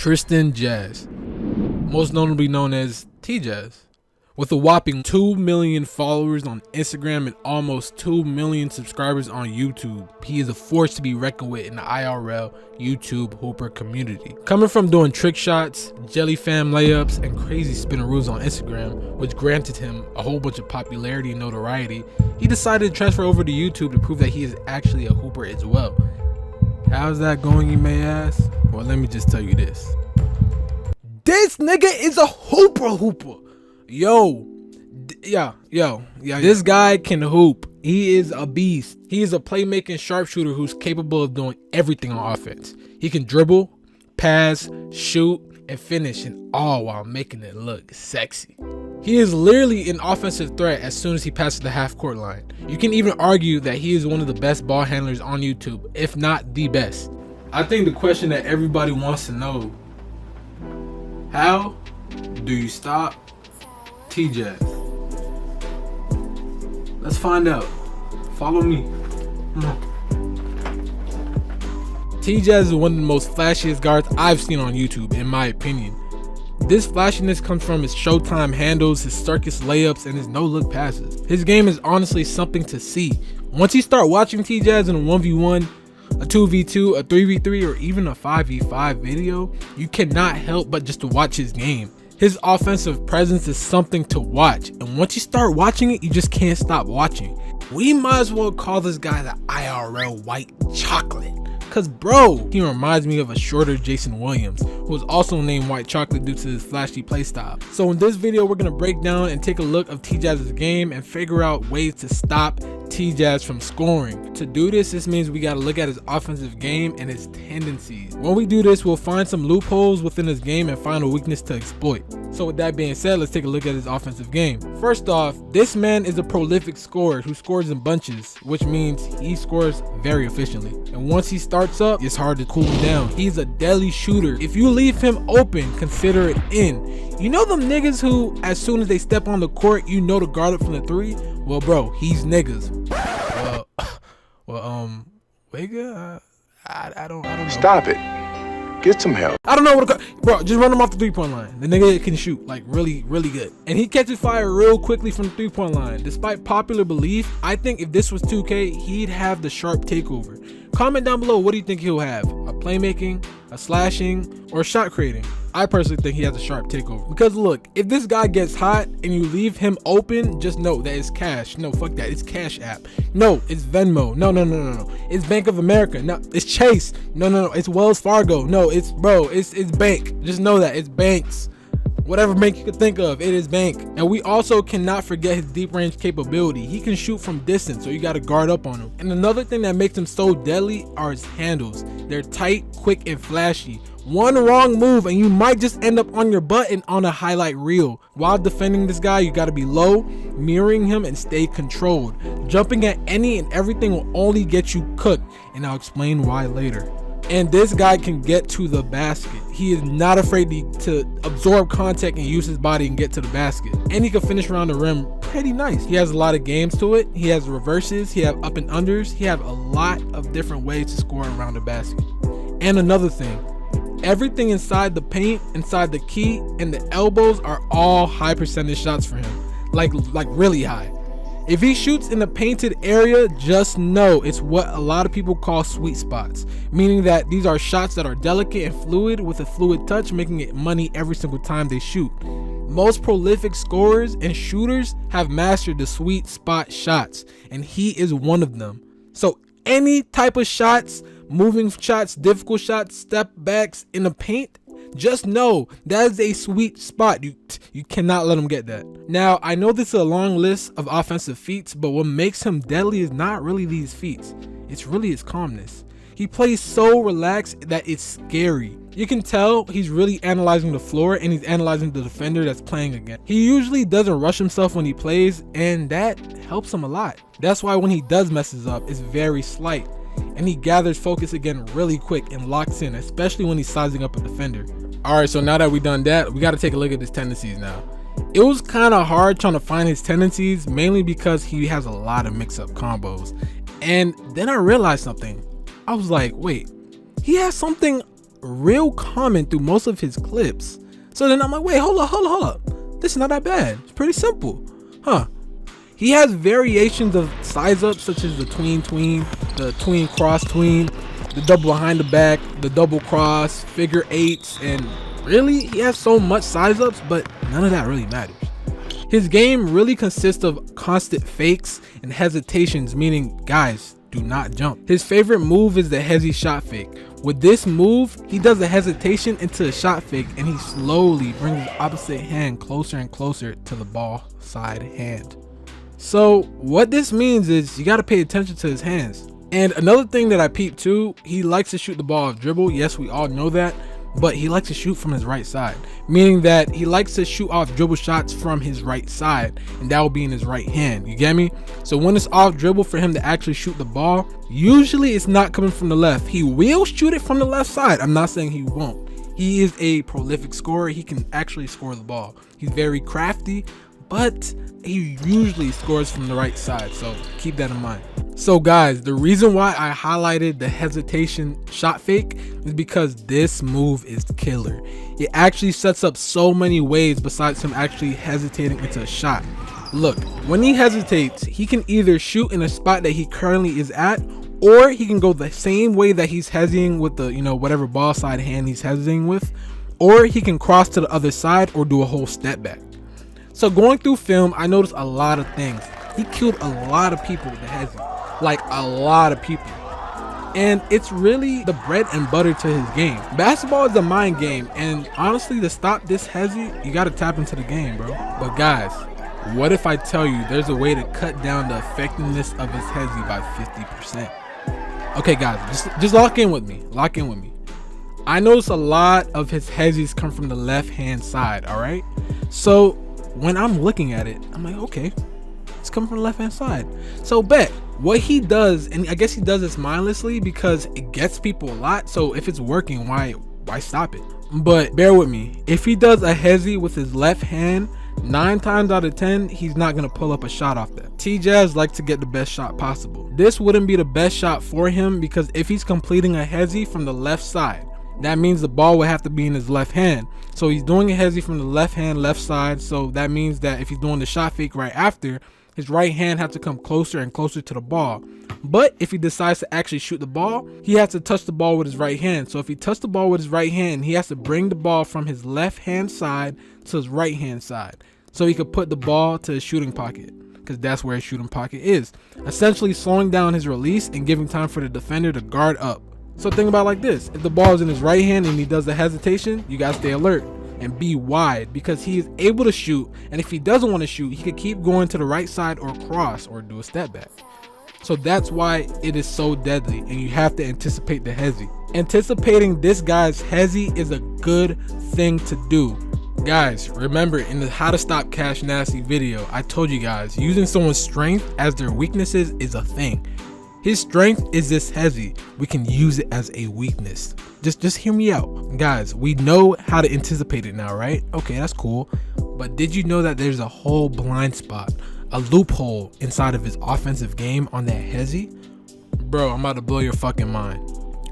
Jass, most notably known as Jass. With a whopping 2 million followers on Instagram and almost 2 million subscribers on YouTube, he is a force to be reckoned with in the IRL YouTube hooper community. Coming from doing trick shots, jelly fam layups, and crazy spinneroos on Instagram, which granted him a whole bunch of popularity and notoriety, he decided to transfer over to YouTube to prove that he is actually a hooper as well. How's that going, you may ask? Well, let me just tell you this. This nigga is a hooper. This guy can hoop. He is a beast. He is a playmaking sharpshooter who's capable of doing everything on offense. He can dribble, pass, shoot, and finish, and all while making it look sexy. He is literally an offensive threat as soon as he passes the half-court line. You can even argue that he is one of the best ball handlers on YouTube, if not the best. I think the question that everybody wants to know, how do you stop Jass? Let's find out. Follow me. Jass is one of the most flashiest guards I've seen on YouTube, in my opinion. This flashiness comes from his showtime handles, his circus layups, and his no-look passes. His game is honestly something to see. Once you start watching Jass in a 1v1, a 2v2, a 3v3, or even a 5v5 video, you cannot help but just to watch his game. His offensive presence is something to watch, and once you start watching it, you just can't stop watching. We might as well call this guy the IRL white chocolate, cause bro, he reminds me of a shorter Jason Williams, who was also named white chocolate due to his flashy playstyle. So in this video, we're gonna break down and take a look of Jass's game and figure out ways to stop Jass from scoring. To do this means we gotta look at his offensive game and his tendencies. When we do this, we'll find some loopholes within his game and find a weakness to exploit. So with that being said, let's take a look at his offensive game. First off, this man is a prolific scorer who scores in bunches, which means he scores very efficiently. And once he starts up, it's hard to cool him down. He's a deadly shooter. If you leave him open, consider it in. You know them niggas who, as soon as they step on the court, you know to guard it from the three? Well, bro, he's niggas. I don't know. Stop it. Get some help. I don't know what to call. Bro, just run him off the three-point line. The nigga can shoot, like, really good. And he catches fire real quickly from the three-point line. Despite popular belief, I think if this was 2K, he'd have the sharp takeover. Comment down below, what do you think he'll have? A playmaking, a slashing, or a shot creating? I personally think he has a sharp takeover. Because look, if this guy gets hot and you leave him open, just know that it's cash. No, fuck that. It's Cash App. No, it's Venmo. No. It's Bank of America. No, it's Chase. No. It's Wells Fargo. No, it's bank. Just know that it's banks. Whatever bank you could think of, it is bank. And we also cannot forget his deep range capability. He can shoot from distance, so you gotta guard up on him. And another thing that makes him so deadly are his handles. They're tight, quick, and flashy. One wrong move and you might just end up on your butt and on a highlight reel. While defending this guy, you gotta be low, mirroring him, and stay controlled. Jumping at any and everything will only get you cooked, and I'll explain why later. And this guy can get to the basket. He is not afraid to absorb contact and use his body and get to the basket. And he can finish around the rim pretty nice. He has a lot of games to it. He has reverses, he has up and unders. He has a lot of different ways to score around the basket. And another thing, everything inside the paint, inside the key, and the elbows are all high percentage shots for him. Like really high. If he shoots in a painted area, just know it's what a lot of people call sweet spots, meaning that these are shots that are delicate and fluid with a fluid touch, making it money every single time they shoot. Most prolific scorers and shooters have mastered the sweet spot shots, and he is one of them. So any type of shots, moving shots, difficult shots, step backs in the paint, just know that is a sweet spot. You cannot let him get that. Now, I know this is a long list of offensive feats, but what makes him deadly is not really these feats. It's really his calmness. He plays so relaxed that it's scary. You can tell he's really analyzing the floor and he's analyzing the defender that's playing against. He usually doesn't rush himself when he plays, and that helps him a lot. That's why when he does messes up, it's very slight. And he gathers focus again really quick and locks in, especially when he's sizing up a defender. Alright, so now that we've done that, we got to take a look at his tendencies now. It was kind of hard trying to find his tendencies, mainly because he has a lot of mix-up combos. And then I realized something. I was like, wait, he has something real common through most of his clips. So then I'm like, wait, hold up. This is not that bad. It's pretty simple. Huh. He has variations of size ups such as the tween, the tween cross tween, the double behind the back, the double cross, figure eights, and really he has so much size ups, but none of that really matters. His game really consists of constant fakes and hesitations, meaning guys, do not jump. His favorite move is the hezi shot fake. With this move, he does a hesitation into a shot fake and he slowly brings his opposite hand closer and closer to the ball side hand. So what this means is you got to pay attention to his hands. And another thing that I peeped too, he likes to shoot the ball off dribble. Yes, we all know that, but he likes to shoot from his right side, meaning that he likes to shoot off dribble shots from his right side, and that will be in his right hand. You get me? So when it's off dribble for him to actually shoot the ball, usually it's not coming from the left. He will shoot it from the left side. I'm not saying he won't. He is a prolific scorer. He can actually score the ball. He's very crafty, but he usually scores from the right side, so keep that in mind. So guys, the reason why I highlighted the hesitation shot fake is because this move is killer. It actually sets up so many ways besides him actually hesitating into a shot. Look, when he hesitates, he can either shoot in a spot that he currently is at, or he can go the same way that he's hesitating with the, whatever ball side hand he's hesitating with, or he can cross to the other side or do a whole step back. So going through film, I noticed a lot of things. He killed a lot of people with the hezi. Like a lot of people, and it's really the bread and butter to his game. Basketball is a mind game, and honestly, to stop this hezi, you got to tap into the game, bro. But guys, what if I tell you there's a way to cut down the effectiveness of his hezi by 50%? Okay guys, just lock in with me. I notice a lot of his hezis come from the left hand side. All right, so when I'm looking at it, I'm like, okay, it's coming from the left hand side. So bet what he does, and I guess he does this mindlessly because it gets people a lot. So if it's working, why stop it? But bear with me, if he does a hezi with his left hand, 9 times out of 10 he's not gonna pull up a shot off that. Jass likes to get the best shot possible. This wouldn't be the best shot for him because if he's completing a hezi from the left side, that means the ball would have to be in his left hand. So he's doing a hezi from the left hand, left side. So that means that if he's doing the shot fake right after, his right hand has to come closer and closer to the ball. But if he decides to actually shoot the ball, he has to touch the ball with his right hand. So if he touched the ball with his right hand, he has to bring the ball from his left hand side to his right hand side, so he could put the ball to his shooting pocket, because that's where his shooting pocket is, essentially slowing down his release and giving time for the defender to guard up. So think about it like this: if the ball is in his right hand and he does the hesitation, you gotta stay alert and be wide, because he is able to shoot, and if he doesn't want to shoot, he could keep going to the right side or cross or do a step back. So that's why it is so deadly, and you have to anticipate the hezi. Anticipating this guy's hezi is a good thing to do. Guys, remember in the how to stop Cash Nasty video, I told you guys using someone's strength as their weaknesses is a thing. His strength is this hezi. We can use it as a weakness. Just hear me out. Guys, we know how to anticipate it now, right? Okay, that's cool. But did you know that there's a whole blind spot, a loophole inside of his offensive game on that hezi? Bro, I'm about to blow your fucking mind.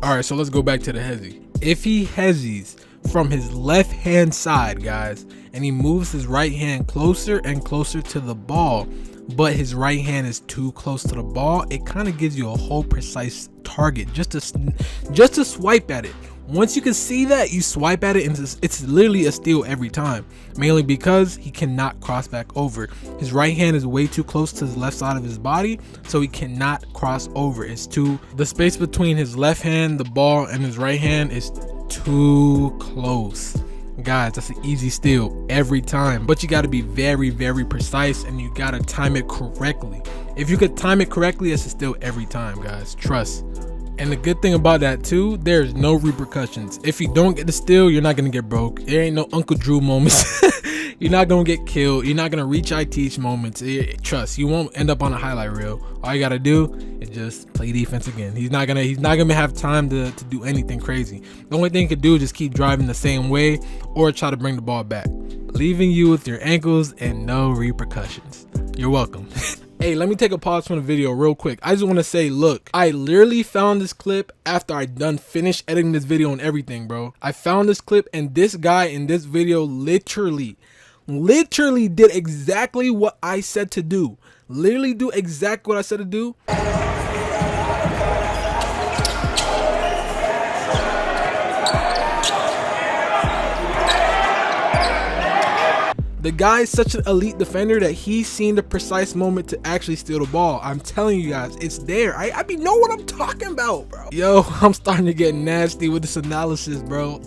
All right, so let's go back to the hezi. If he hezis from his left hand side, guys, and he moves his right hand closer and closer to the ball, but his right hand is too close to the ball, it kind of gives you a whole precise target just to swipe at it. Once you can see that, you swipe at it and it's literally a steal every time, mainly because he cannot cross back over. His right hand is way too close to his left side of his body, so he cannot cross over. The space between his left hand, the ball, and his right hand is too close. Guys, that's an easy steal every time, but you got to be very, very precise, and you got to time it correctly. If you could time it correctly, it's a steal every time, guys, trust. And the good thing about that too, there's no repercussions. If you don't get the steal, you're not gonna get broke. There ain't no Uncle Drew moments. You're not gonna get killed. You're not gonna reach I teach moments. Trust, you won't end up on a highlight reel. All you gotta do is just play defense again. He's not gonna have time to do anything crazy. The only thing he could do is just keep driving the same way or try to bring the ball back, leaving you with your ankles and no repercussions. You're welcome. Hey, let me take a pause from the video real quick. I just want to say, look, I literally found this clip after I finished editing this video and everything, bro. I found this clip and this guy in this video literally did exactly what I said to do. Literally do exactly what I said to do. The guy is such an elite defender that he's seen the precise moment to actually steal the ball. I'm telling you guys, it's there. I mean, know what I'm talking about, bro. Yo, I'm starting to get nasty with this analysis, bro.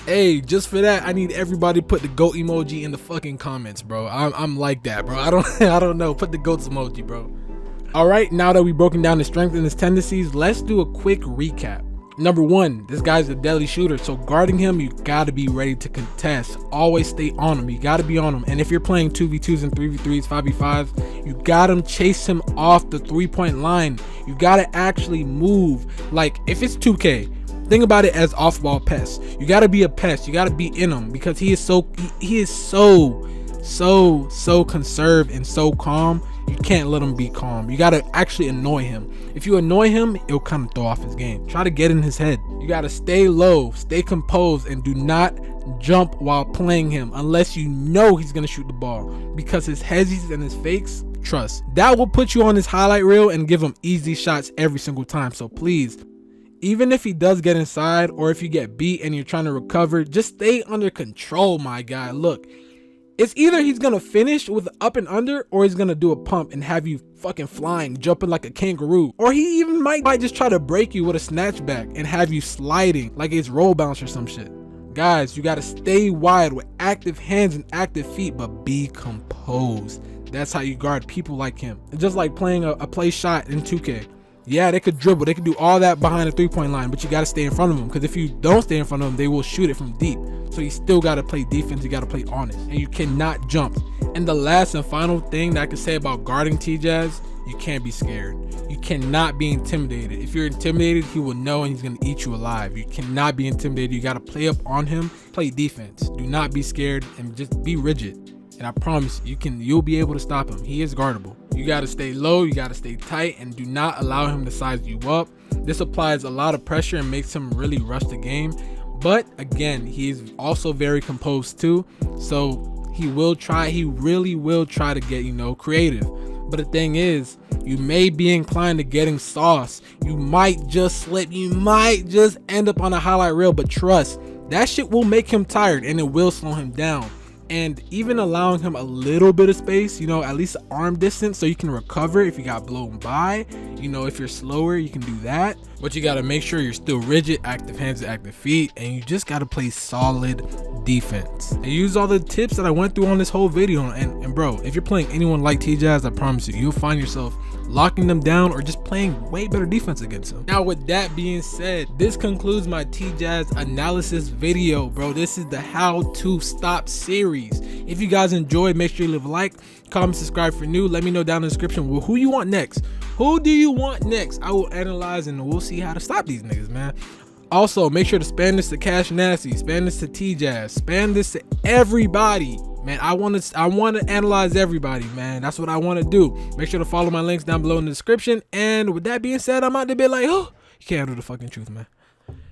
Hey, just for that, I need everybody to put the goat emoji in the fucking comments, bro. I'm like that, bro. I don't know. Put the goats emoji, bro. All right, now that we've broken down his strengths and his tendencies, let's do a quick recap. Number one, this guy's a deadly shooter, so guarding him, you gotta be ready to contest. Always stay on him. You gotta be on him. And if you're playing 2v2s and 3v3s, 5v5s, you gotta chase him off the 3-point line. You gotta actually move. Like if it's 2K, think about it as off-ball pests. You gotta be a pest. You gotta be in him because he is so conserved and so calm. You can't let him be calm. You gotta actually annoy him. If you annoy him, it'll kind of throw off his game. Try to get in his head. You gotta stay low, stay composed, and do not jump while playing him unless you know he's gonna shoot the ball, because his hezzies and his fakes, trust, that will put you on his highlight reel and give him easy shots every single time. So please, even if he does get inside or if you get beat and you're trying to recover, just stay under control, my guy. Look, it's either he's gonna finish with an up and under or he's gonna do a pump and have you fucking flying, jumping like a kangaroo. Or he even might just try to break you with a snatchback and have you sliding like it's roll bounce or some shit. Guys, you gotta stay wide with active hands and active feet, but be composed. That's how you guard people like him. It's just like playing a play shot in 2K. Yeah, they could dribble, they could do all that behind the 3-point line, but you gotta stay in front of them, because if you don't stay in front of them, they will shoot it from deep. So you still gotta play defense, you gotta play honest, and you cannot jump. And the last and final thing that I can say about guarding T-Jazz, you can't be scared. You cannot be intimidated. If you're intimidated, he will know and he's gonna eat you alive. You cannot be intimidated. You gotta play up on him, play defense. Do not be scared and just be rigid. And I promise you'll be able to stop him. He is guardable. You got to stay low, you got to stay tight, and do not allow him to size you up. This applies a lot of pressure and makes him really rush the game. But again, he's also very composed too. So he really will try to get, creative. But the thing is, you may be inclined to getting sauce. You might just slip. You might just end up on a highlight reel. But trust, that shit will make him tired and it will slow him down. And even allowing him a little bit of space, at least arm distance, so you can recover if you got blown by. If you're slower, you can do that. But you got to make sure you're still rigid, active hands and active feet, and you just got to play solid defense. And use all the tips that I went through on this whole video. And bro, if you're playing anyone like T-Jazz, I promise you'll find yourself locking them down or just playing way better defense against them. Now, with that being said, this concludes my T-Jazz analysis video, bro. This is the how to stop series. If you guys enjoyed, make sure you leave a like, comment, subscribe for new. Let me know down in the description who you want next. Who do you want next? I will analyze and we'll see how to stop these niggas, man. Also, make sure to spam this to Cash Nasty, spam this to T-Jazz, spam this to everybody. Man, I want to analyze everybody, man. That's what I want to do. Make sure to follow my links down below in the description. And with that being said, I'm out to be like, oh, you can't handle the fucking truth, man.